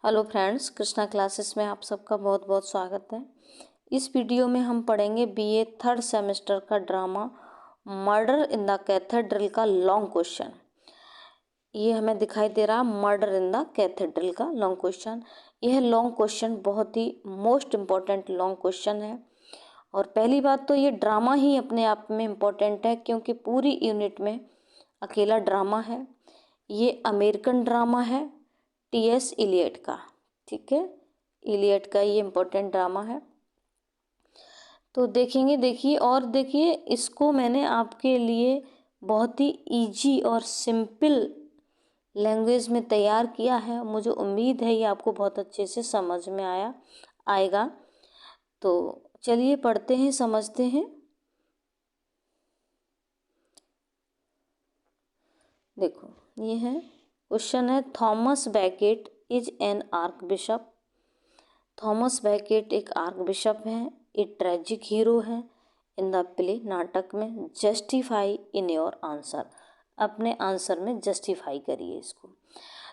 Hello friends, Krishna classes में आप सबका बहुत बहुत स्वागत है। इस वीडियो में हम पढ़ेंगे बीए थर्ड सेमेस्टर का drama murder in the cathedral का लॉन्ग क्वेश्चन। ये हमें दिखाई दे रहा मर्डर इन द कैथेड्रल का लॉन्ग क्वेश्चन। यह लॉन्ग क्वेश्चन बहुत ही मोस्ट इम्पॉर्टेंट लॉन्ग क्वेश्चन है। और पहली बात तो ये ड्रामा ही अपने आप में इम्पॉर्टेंट है, क्योंकि पूरी यूनिट में अकेला ड्रामा है। ये अमेरिकन ड्रामा है टीएस इलियट का। ठीक है, इलियट का ये इम्पोर्टेंट ड्रामा है। तो देखेंगे, देखिए और देखिए, इसको मैंने आपके लिए बहुत ही इजी और सिंपल लैंग्वेज में तैयार किया है। मुझे उम्मीद है ये आपको बहुत अच्छे से समझ में आएगा। तो चलिए पढ़ते हैं, समझते हैं। देखो, ये है क्वेश्चन है, Thomas Becket is an archbishop. Thomas Becket एक आर्क बिशप है, एक ट्रेजिक हीरो है इन द प्ले, नाटक में। जस्टिफाई इन योर आंसर, अपने आंसर में जस्टिफाई करिए इसको।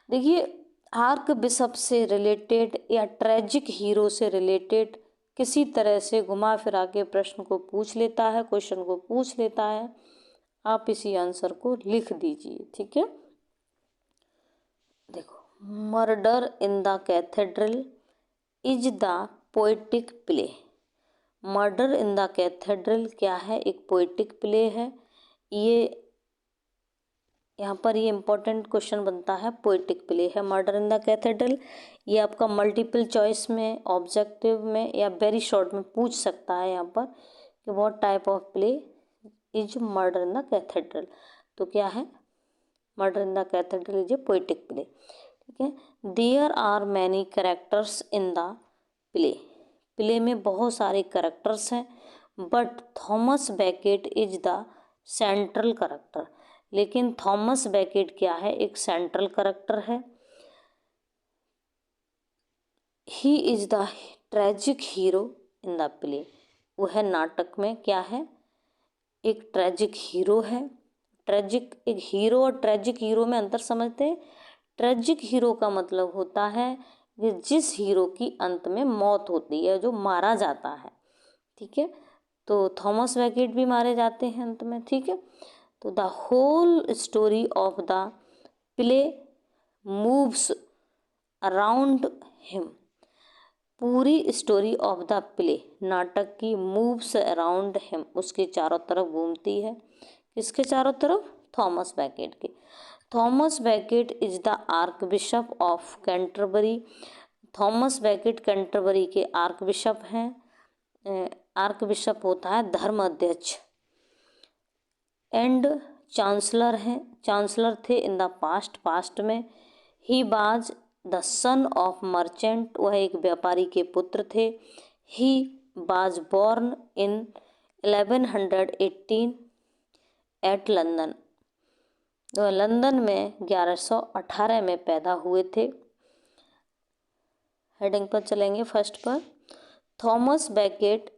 देखिए, आर्क बिशप से रिलेटेड या ट्रेजिक हीरो से रिलेटेड किसी तरह से घुमा फिरा के प्रश्न को पूछ लेता है, क्वेश्चन को पूछ लेता है। आप इसी आंसर को लिख दीजिए। ठीक है, देखो, murder in the cathedral is the poetic play. Murder in the cathedral क्या है? एक पोएटिक प्ले है। ये यहाँ पर ये इम्पोर्टेंट क्वेश्चन बनता है, पोएटिक प्ले है मर्डर इन द कैथेड्रल। ये आपका मल्टीपल चॉइस में, ऑब्जेक्टिव में या वेरी शॉर्ट में पूछ सकता है यहाँ पर कि what type of play is murder in the cathedral. तो क्या है? Murder in the cathedral is a poetic play. ठीक है, there are many characters in the play में बहुत सारे कैरेक्टर्स हैं, but Thomas Becket is the central character. लेकिन थॉमस बैकेट क्या है? एक सेंट्रल कैरेक्टर है। He is the tragic hero in the play. वह नाटक में क्या है? एक ट्रेजिक हीरो है। ट्रेजिक एक हीरो और ट्रेजिक हीरो में अंतर समझते हैं। ट्रेजिक हीरो का मतलब होता है कि जिस हीरो की अंत में मौत होती है, जो मारा जाता है। ठीक है, तो थॉमस बैकेट भी मारे जाते हैं अंत में। ठीक है, तो the whole story of the play moves around him. पूरी स्टोरी ऑफ द प्ले, नाटक की, मूव्स अराउंड हिम, उसके चारों तरफ घूमती है। किसके चारों तरफ? थॉमस बैकेट के। Thomas Becket is the archbishop of Canterbury. Thomas baked Canterbury के आर्क बिशप हैं। आर्क बिशप होता है धर्म अध्यक्ष। एंड चांसलर हैं, चांसलर थे इन द पास्ट में। ही was the son of merchant, वह एक व्यापारी के पुत्र थे। ही बाज बॉर्न इन 1118 एट लंदन, तो लंदन में 1118 में पैदा हुए थे। हेडिंग पर चलेंगे फर्स्ट पर, Thomas Becket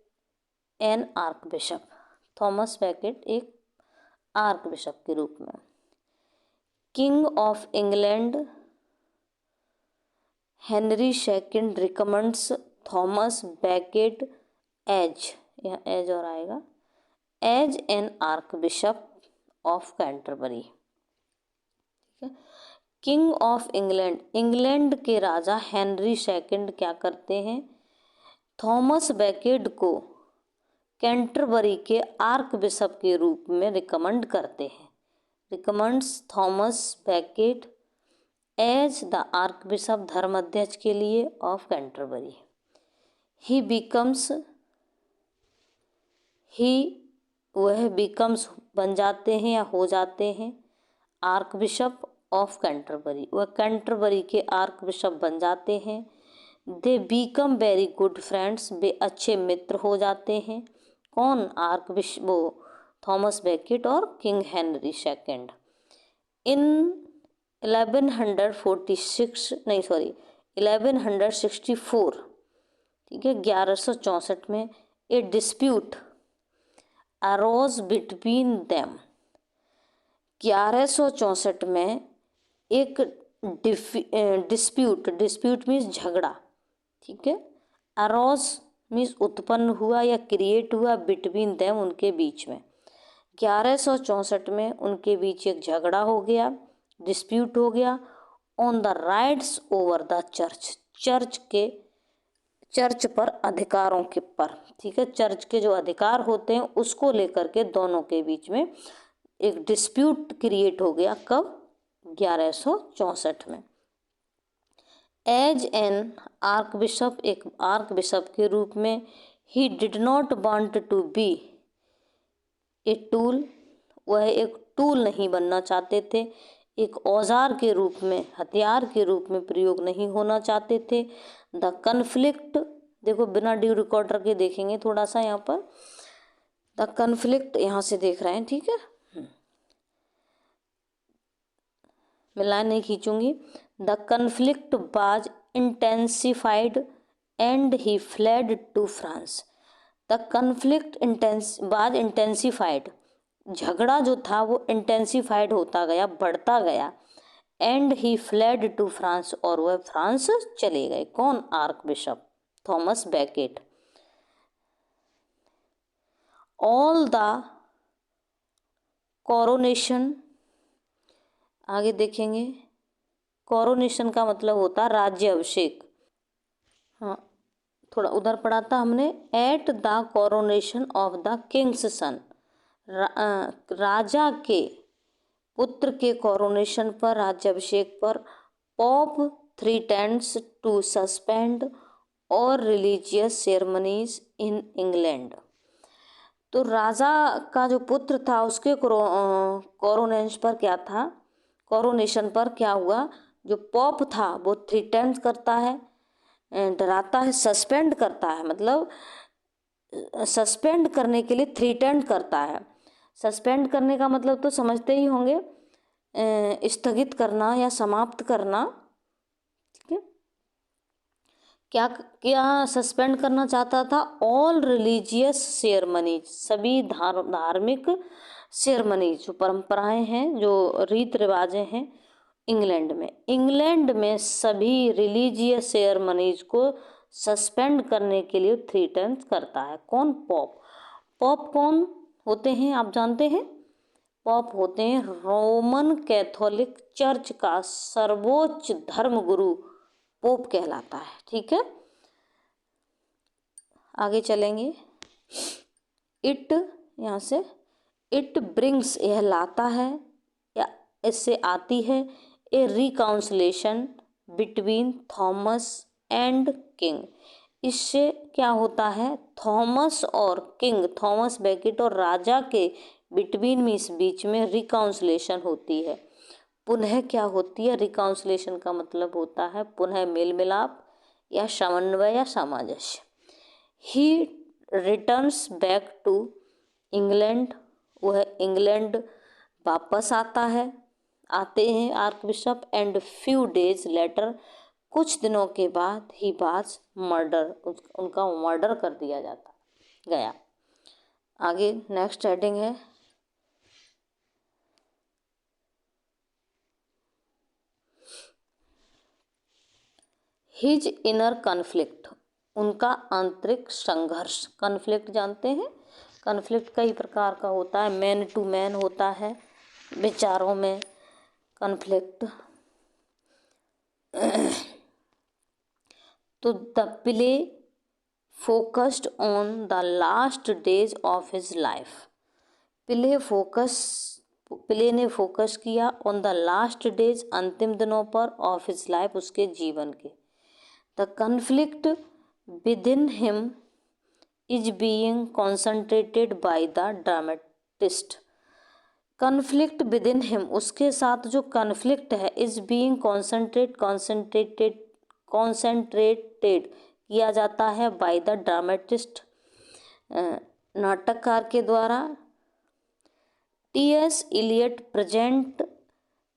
an archbishop. Thomas Becket एक आर्क बिशप के रूप में। King of England Henry second recommends Thomas Becket as, यहाँ एज और आएगा, as an archbishop of Canterbury. ठीक है, किंग ऑफ इंग्लैंड, इंग्लैंड के राजा हेनरी सेकंड क्या करते हैं? थॉमस बैकेट को कैंटरबरी के आर्क बिशप के रूप में रिकमेंड करते हैं। Recommends Thomas Becket as the archbishop, धर्माध्यक्ष के लिए, ऑफ कैंटरबरी। ही बिकम्स, वह बिकम्स बन जाते हैं या हो जाते हैं, आर्क बिशप ऑफ कैंटरबरी, वह कैंटरबरी के आर्क बिशप बन जाते हैं। They become very good friends, वे अच्छे मित्र हो जाते हैं। कौन? आर्क बिशप, वो थॉमस बैकेट और किंग हेनरी सेकंड। इन 1164, ठीक है, 1164 में a dispute arose between them. 1164 में एक डिस्प्यूट मीन्स झगड़ा, ठीक है। अरोज मीन्स उत्पन्न हुआ या क्रिएट हुआ, बिटवीन देम उनके बीच में। 1164 में उनके बीच एक झगड़ा हो गया, डिस्प्यूट हो गया, on the rights over the church पर अधिकारों के पर, ठीक है। चर्च के जो अधिकार होते हैं उसको लेकर के दोनों के बीच में एक डिस्प्यूट क्रिएट हो गया। कब? 1164 में। एज एन आर्क बिशप, एक आर्क बिशप के रूप में, he did not want to be a tool, वह एक टूल नहीं बनना चाहते थे, एक औजार के रूप में, हथियार के रूप में प्रयोग नहीं होना चाहते थे। द कन्फ्लिक्ट, देखो बिना ड्यू रिकॉर्डर के देखेंगे थोड़ा सा यहाँ पर, द कन्फ्लिक्ट यहाँ से देख रहे हैं, ठीक है, मैं लाइन नहीं खींचूंगी। The conflict was intensified and he fled to France. The conflict was intensified, झगड़ा जो था वो इंटेंसिफाइड होता गया, बढ़ता गया। And he fled to France, और वह फ्रांस चले गए। कौन? Archbishop Thomas Becket. All the coronation, आगे देखेंगे, कोरोनेशन का मतलब होता राज्य अभिषेक। हाँ, थोड़ा उधर पढ़ा था हमने। At the coronation of the king's son, राजा के पुत्र के कोरोनेशन पर, राज्याभिषेक पर, pope threatens to suspend all religious ceremonies in England. तो राजा का जो पुत्र था उसके कोरोनेशन पर क्या था, कोरोनेशन पर क्या हुआ, जो पॉप था वो थ्रेटन करता है, डराता है, सस्पेंड करता है, मतलब सस्पेंड करने के लिए थ्रेटन करता है। सस्पेंड करने का मतलब तो समझते ही होंगे, स्थगित करना या समाप्त करना, ठीक है। क्या क्या सस्पेंड करना चाहता था? ऑल रिलीजियस सेरेमनीज, सभी धार्मिक सेरेमनीज, जो परंपराएं हैं, जो रीत रिवाजें हैं इंग्लैंड में सभी रिलीजियस सेरेमनीज को सस्पेंड करने के लिए थ्रेटन करता है। कौन? पॉप। पॉप कौन होते हैं आप जानते हैं? पॉप होते हैं रोमन कैथोलिक चर्च का सर्वोच्च धर्म गुरु, पोप कहलाता है, ठीक है। आगे चलेंगे। इट, यहाँ से इट ब्रिंग्स, यह लाता है या इससे आती है, ए रिकाउंसलेशन बिटवीन थॉमस एंड किंग। इससे क्या होता है? थॉमस और किंग, थॉमस बेकेट और राजा के बिटवीन में, इस बीच में रिकाउंसलेशन होती है। पुनः क्या होती है? रिकाउंसलेशन का मतलब होता है पुनः मेल मिलाप या समन्वय या सामंजस्य। He returns back to England, वह इंग्लैंड वापस आते हैं archbishop. And few days later, कुछ दिनों के बाद, ही वाज मर्डर, उनका मर्डर कर दिया गया। आगे नेक्स्ट हेडिंग है हिज इनर कन्फ्लिक्ट, उनका आंतरिक संघर्ष। कन्फ्लिक्ट जानते हैं? कन्फ्लिक्ट कई प्रकार का होता है, मैन टू मैन होता है, विचारों में कन्फ्लिक्ट। तो the play focused on the last days of his life. Play ने फोकस किया ऑन द लास्ट डेज, अंतिम दिनों पर, ऑफ हिज लाइफ, उसके जीवन के। The conflict with in him is being concentrated by the dramatist. Conflict with in him, उसके साथ जो कन्फ्लिक्ट है, इज बीइंग कॉन्सेंट्रेटेड किया जाता है बाय द ड्रामेटिस्ट, नाटककार के द्वारा। T S. Eliot present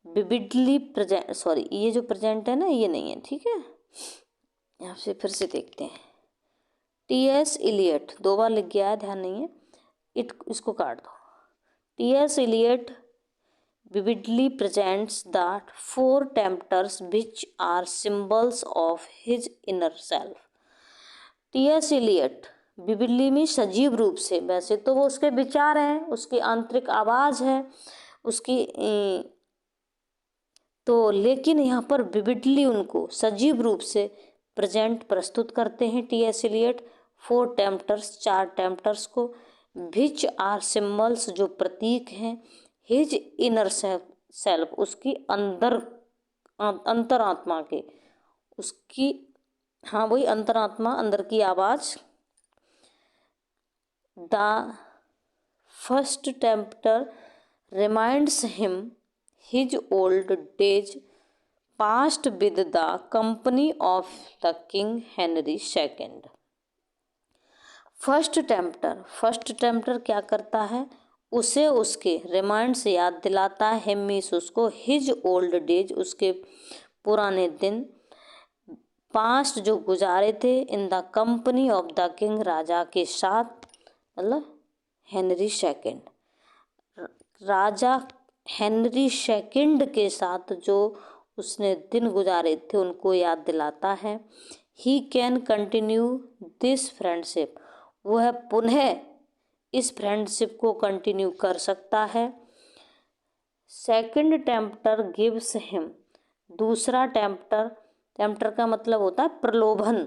vividly present, sorry ये जो प्रेजेंट है ना ये नहीं है, ठीक है, यहाँ से फिर से देखते हैं। टी.एस. इलियट 2 बार लिख गया है, ध्यान नहीं है, इसको काट दो। T S. Eliot vividly presents the four tempters which are symbols of his inner self. T S. Eliot vividly में सजीव रूप से, वैसे तो वो उसके विचार हैं, उसकी आंतरिक आवाज है उसकी, तो लेकिन यहाँ पर विविडली उनको सजीव रूप से प्रस्तुत करते हैं टी.एस. एलियट फोर टेम्पटर्स, चार टेम्पटर्स को, विच आर सिम्बल्स जो प्रतीक हैं, हिज इनर सेल्फ उसकी अंतरात्मा के, उसकी, हाँ वही अंतरात्मा, अंदर की आवाज। The first tempter reminds him his old days passed with the company of the King Henry II. First tempter क्या करता है, उसे उसके रिमाइंड्स याद दिलाता है, हिमीस उसको, हिज ओल्ड डेज उसके पुराने दिन, पास्ट जो गुजारे थे, in the company of the king राजा के साथ, मतलब हेनरी सेकंड, राजा हेनरी सेकंड के साथ जो उसने दिन गुजारे थे उनको याद दिलाता है। He can continue this friendship, वह पुनः इस फ्रेंडशिप को कंटिन्यू कर सकता है। सेकंड टेम्पटर गिव्स हिम, दूसरा टेम्पटर का मतलब होता है प्रलोभन,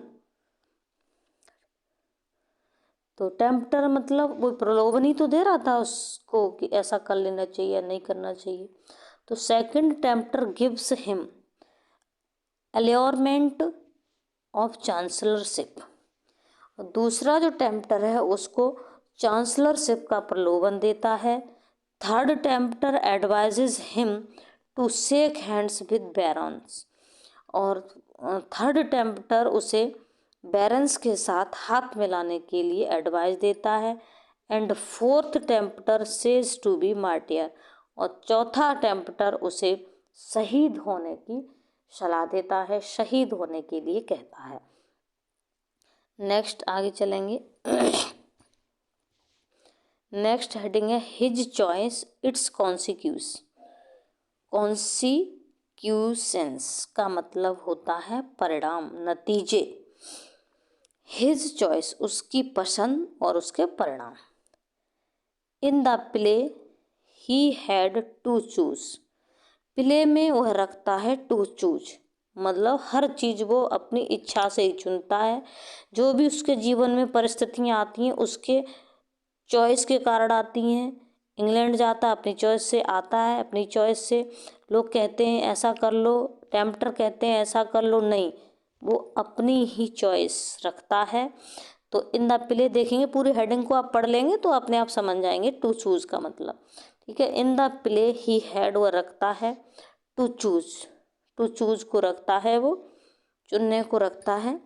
तो टेम्पटर मतलब वो प्रलोभन ही तो दे रहा था उसको कि ऐसा कर लेना चाहिए या नहीं करना चाहिए। तो second tempter gives him allurement of chancellorship, दूसरा जो टेम्पटर है उसको चांसलरशिप का प्रलोभन देता है। Third tempter advises him to shake hands with barons, और थर्ड टेम्पटर उसे बैरन्स के साथ हाथ मिलाने के लिए एडवाइस देता है। And fourth tempter says to be martyr, और चौथा टेम्पटर उसे शहीद होने की सलाह देता है, शहीद होने के लिए कहता है। नेक्स्ट आगे चलेंगे। नेक्स्ट हेडिंग है हिज चॉइस इट्स कॉन्सिक्यूस। कॉन्सिक्यूशंस का मतलब होता है परिणाम, नतीजे। हिज चॉइस उसकी पसंद और उसके परिणाम। In the play he had to choose, play में वह रखता है टू चूज, मतलब हर चीज़ वो अपनी इच्छा से ही चुनता है, जो भी उसके जीवन में परिस्थितियाँ आती हैं उसके चॉइस के कारण आती हैं। इंग्लैंड जाता है अपनी चॉइस से, आता है अपनी चॉइस से, लोग कहते हैं ऐसा कर लो, टेम्पटर कहते हैं ऐसा कर लो, नहीं, वो अपनी ही चॉइस रखता है। तो इन द प्ले देखेंगे, पूरी हेडिंग को आप पढ़ लेंगे तो अपने आप समझ जाएंगे टू चूज का मतलब, ठीक है। इन द प्ले ही हैड, वो रखता है, टू चूज को रखता है, वो चुनने को रखता है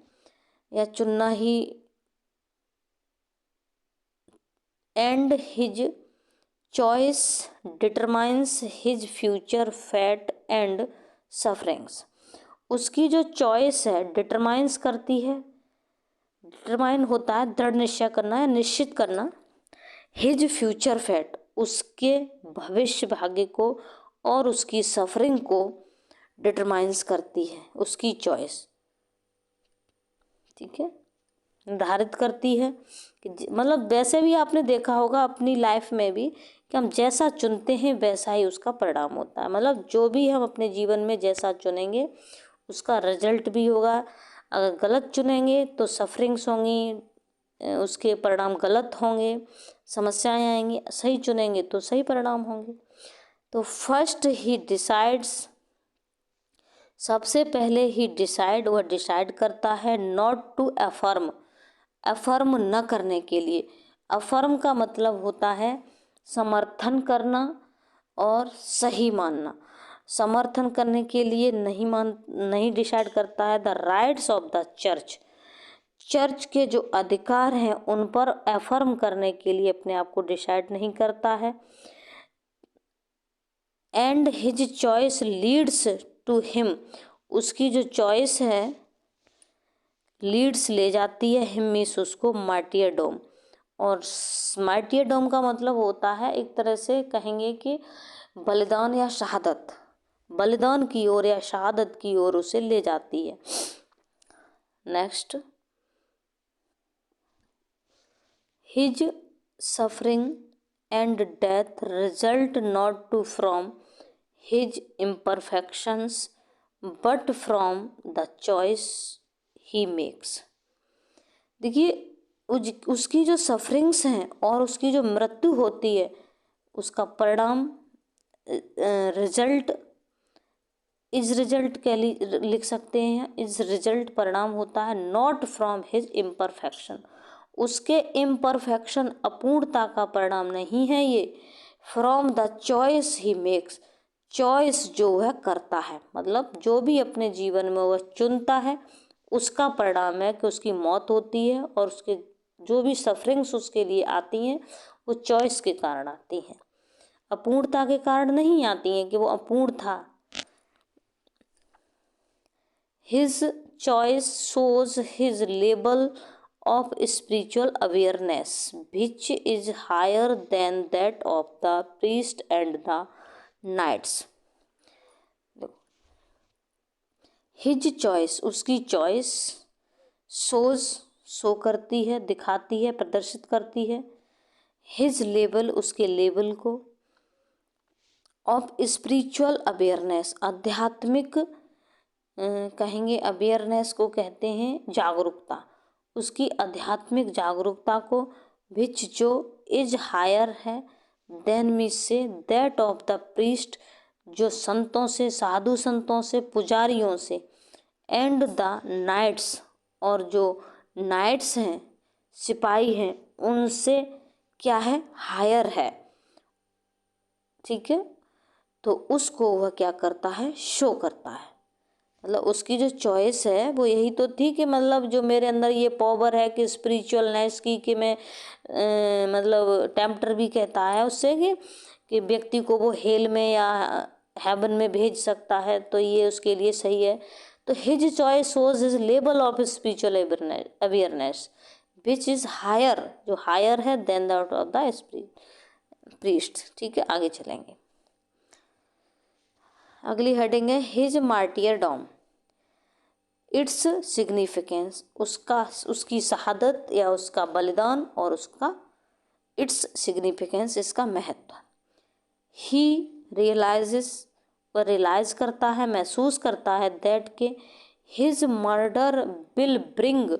या चुनना ही। And his choice determines his future fate and sufferings, उसकी जो चॉइस है डिटरमाइंस करती है, डिटरमाइन होता है दृढ़ निश्चय करना है, निश्चित करना, हिज फ्यूचर फेट उसके भविष्य भाग्य को और उसकी सफरिंग को डिटरमाइंस करती है उसकी चॉइस, ठीक है, निर्धारित करती है कि मतलब वैसे भी आपने देखा होगा अपनी लाइफ में भी कि हम जैसा चुनते हैं वैसा ही उसका परिणाम होता है, मतलब जो भी हम अपने जीवन में जैसा चुनेंगे उसका रिजल्ट भी होगा। अगर गलत चुनेंगे तो सफरिंग्स होंगी, उसके परिणाम गलत होंगे, समस्याएं आएंगी, सही चुनेंगे तो सही परिणाम होंगे। तो फर्स्ट ही डिसाइड्स, सबसे पहले ही डिसाइड, वह डिसाइड करता है नॉट टू अफर्म, अफर्म न करने के लिए। अफर्म का मतलब होता है समर्थन करना और सही मानना, समर्थन करने के लिए नहीं डिसाइड करता है। The rights of the church, church के जो अधिकार हैं उन पर अफर्म करने के लिए अपने आप को डिसाइड नहीं करता है। And his choice leads to him, उसकी जो चॉइस है लीड्स ले जाती है हिम मीस उसको मार्टियरडोम, और मार्टियरडोम का मतलब होता है एक तरह से कहेंगे कि बलिदान या शहादत, बलिदान की ओर या शहादत की ओर उसे ले जाती है। Next, his suffering and death result not to from his imperfections but from the choice he makes. देखिए, उसकी जो सफरिंग्स हैं और उसकी जो मृत्यु होती है, उसका परिणाम रिजल्ट, इज रिजल्ट कह लिख सकते हैं। इज रिजल्ट परिणाम होता है नॉट फ्रॉम हिज इम्परफेक्शन, उसके इम्परफेक्शन अपूर्णता का परिणाम नहीं है ये। From the choice he makes, choice जो वह करता है, मतलब जो भी अपने जीवन में वह चुनता है उसका परिणाम है कि उसकी मौत होती है, और उसके जो भी सफरिंग्स उसके लिए आती हैं वो चॉइस के कारण आती हैं, अपूर्णता के कारण नहीं आती हैं कि वो अपूर्ण था। His choice shows his level of spiritual awareness, which is higher than that of the priest and the knights. His choice, उसकी choice, shows, शो करती है, दिखाती है, प्रदर्शित करती है। His level, उसके लेवल को, of spiritual awareness, आध्यात्मिक कहेंगे, अवेयरनेस को कहते हैं जागरूकता, उसकी आध्यात्मिक जागरूकता को, विच जो इज हायर है, देन मीन्स से दैट ऑफ द प्रीस्ट, जो संतों से, साधु संतों से, पुजारियों से, एंड द नाइट्स, और जो नाइट्स हैं, सिपाही हैं, उनसे क्या है, हायर है। ठीक है, तो उसको वह क्या करता है, शो करता है। मतलब उसकी जो चॉइस है वो यही तो थी कि मतलब जो मेरे अंदर ये पावर है कि स्पिरिचुअलनेस की, कि मैं मतलब टेम्पटर भी कहता है उससे कि व्यक्ति को वो हेल में या हेवन में भेज सकता है, तो ये उसके लिए सही है। तो his choice shows his level of spiritual awareness which is higher, जो हायर है than that of the priest. ठीक है, आगे चलेंगे। अगली हेडिंग है हिज मार्टियरडम, इट्स सिग्निफिकेंस, उसकी शहादत या उसका बलिदान और उसका इट्स सिग्निफिकेंस, इसका महत्व। ही रियलाइजेस, वह रियलाइज करता है, महसूस करता है दैट के his murder will bring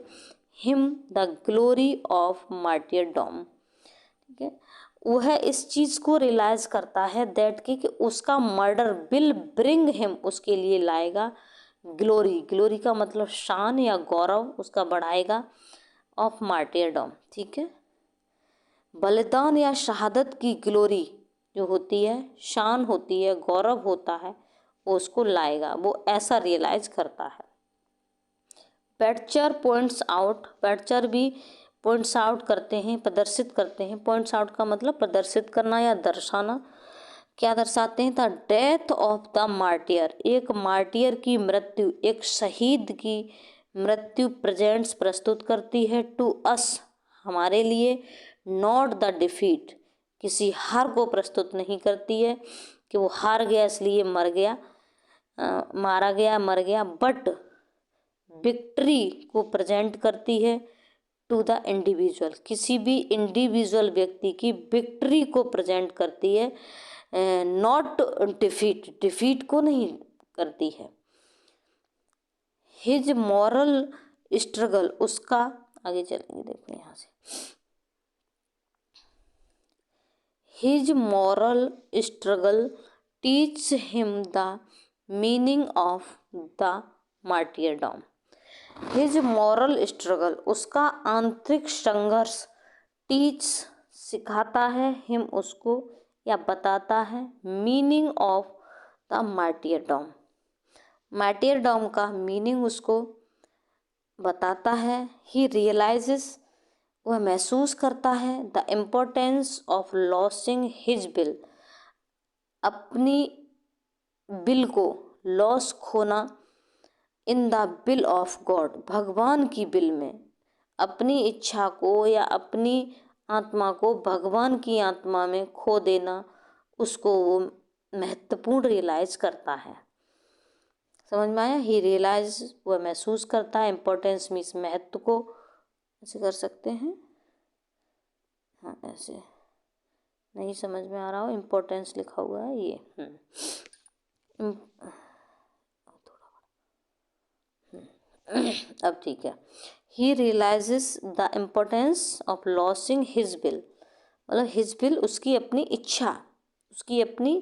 him the glory of martyrdom. ठीक है, वह इस चीज़ को रियलाइज करता है दैट कि उसका मर्डर विल ब्रिंग हिम, उसके लिए लाएगा ग्लोरी, ग्लोरी का मतलब शान या गौरव, उसका बढ़ाएगा, ऑफ मार्टियरडम। ठीक है, बलिदान या शहादत की ग्लोरी जो होती है, शान होती है, गौरव होता है, वो उसको लाएगा, वो ऐसा रियलाइज करता है। पेटचर पॉइंट्स आउट, पेटचर भी पॉइंट्स आउट करते हैं, प्रदर्शित करते हैं। पॉइंट्स आउट का मतलब प्रदर्शित करना या दर्शाना। क्या दर्शाते हैं, the death of the martyr, एक मार्टियर की मृत्यु, एक शहीद की मृत्यु प्रेजेंट्स, प्रस्तुत करती है, टू अस, हमारे लिए, नॉट द डिफीट, किसी हार को प्रस्तुत नहीं करती है कि वो हार गया इसलिए मर गया, मारा गया, मर गया, बट विक्ट्री को प्रेजेंट करती है टू द इंडिविजुअल, किसी भी इंडिविजुअल व्यक्ति की विक्ट्री को प्रेजेंट करती है, नॉट डिफीट, डिफीट को नहीं करती है। हिज मॉरल स्ट्रगल, उसका, आगे चलेंगे देखो यहाँ से, his moral struggle teach him the meaning of the martyrdom. His moral struggle, उसका आंतरिक संघर्ष, टीच सिखाता है, हिम उसको या बताता है, मीनिंग ऑफ द मार्टियरडम, मार्टियरडम का मीनिंग उसको बताता है। ही रियलाइजेस, वह महसूस करता है, the importance of losing his bill, अपनी बिल को, लॉस खोना, in the bill of God, भगवान की बिल में, अपनी इच्छा को या अपनी आत्मा को भगवान की आत्मा में खो देना, उसको वो महत्वपूर्ण रियलाइज करता है। समझ में आया? ही रियलाइज, वह महसूस करता है। इम्पोर्टेंस मीन्स महत्व को, ऐसे कर सकते हैं। हाँ, ऐसे नहीं समझ में आ रहा हो, इम्पोर्टेंस लिखा हुआ है ये। अब ठीक है। He realises the importance of losing his will, मतलब हिज विल उसकी अपनी इच्छा, उसकी अपनी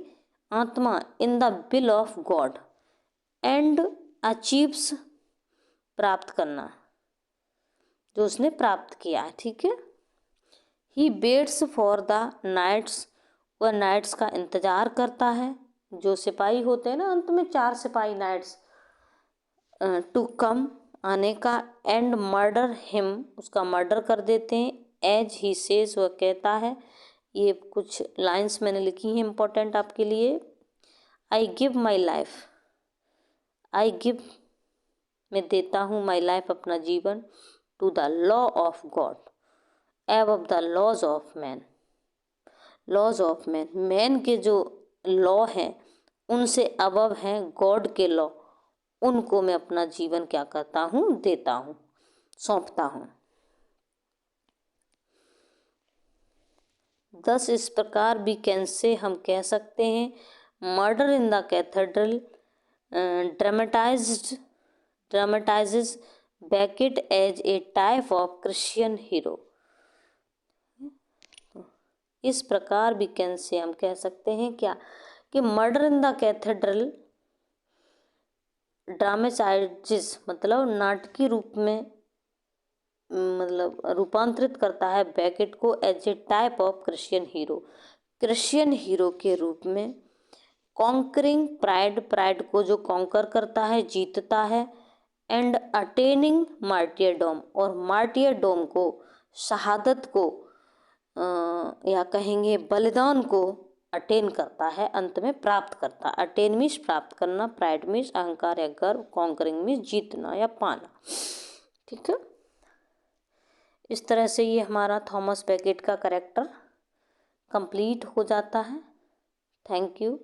आत्मा, in the will of God, and achieves प्राप्त करना, जो उसने प्राप्त किया है। ठीक है। He waits for the knights, वह नाइट्स का इंतजार करता है। जो सिपाही होते हैं ना, अंत में 4 सिपाही नाइट्स, टू कम, आने का, एंड मर्डर हिम, उसका मर्डर कर देते हैं। एज ही सेज, वह कहता है। ये कुछ लाइंस मैंने लिखी हैं इम्पोर्टेंट आपके लिए। I give my life, I give, मैं देता हूँ, माई लाइफ, अपना जीवन, to the law of God, above the laws of man, laws of man, man के जो लॉ हैं उनसे अबव हैं गॉड के लॉ, उनको मैं अपना जीवन क्या करता हूँ, देता हूँ, सौंपता हूँ। दस इस प्रकार भी कैन से, हम कह सकते हैं, Murder in the Cathedral dramatises Becket as a type of Christian hero. इस प्रकार भी कैन से, हम कह सकते हैं क्या, कि मर्डर इन द कैथेड्रल ड्रामेटाइजेज, मतलब नाटकीय रूप में, मतलब रूपांतरित करता है बैकेट को as a type of Christian hero, Christian hero के रूप में। कॉन्करिंग प्राइड, प्राइड को जो कॉन्कर करता है, जीतता है। एंड अटेनिंग मार्टियरडोम, और मार्टियरडोम को, शहादत को, या कहेंगे बलिदान को अटेन करता है, अंत में प्राप्त करता है। अटेन मीन्स प्राप्त करना, प्राइड मीन्स अहंकार या गर्व, कॉन्करिंग मीन्स जीतना या पाना। ठीक है। इस तरह से ये हमारा थॉमस बैकेट का कैरेक्टर कंप्लीट हो जाता है। Thank you.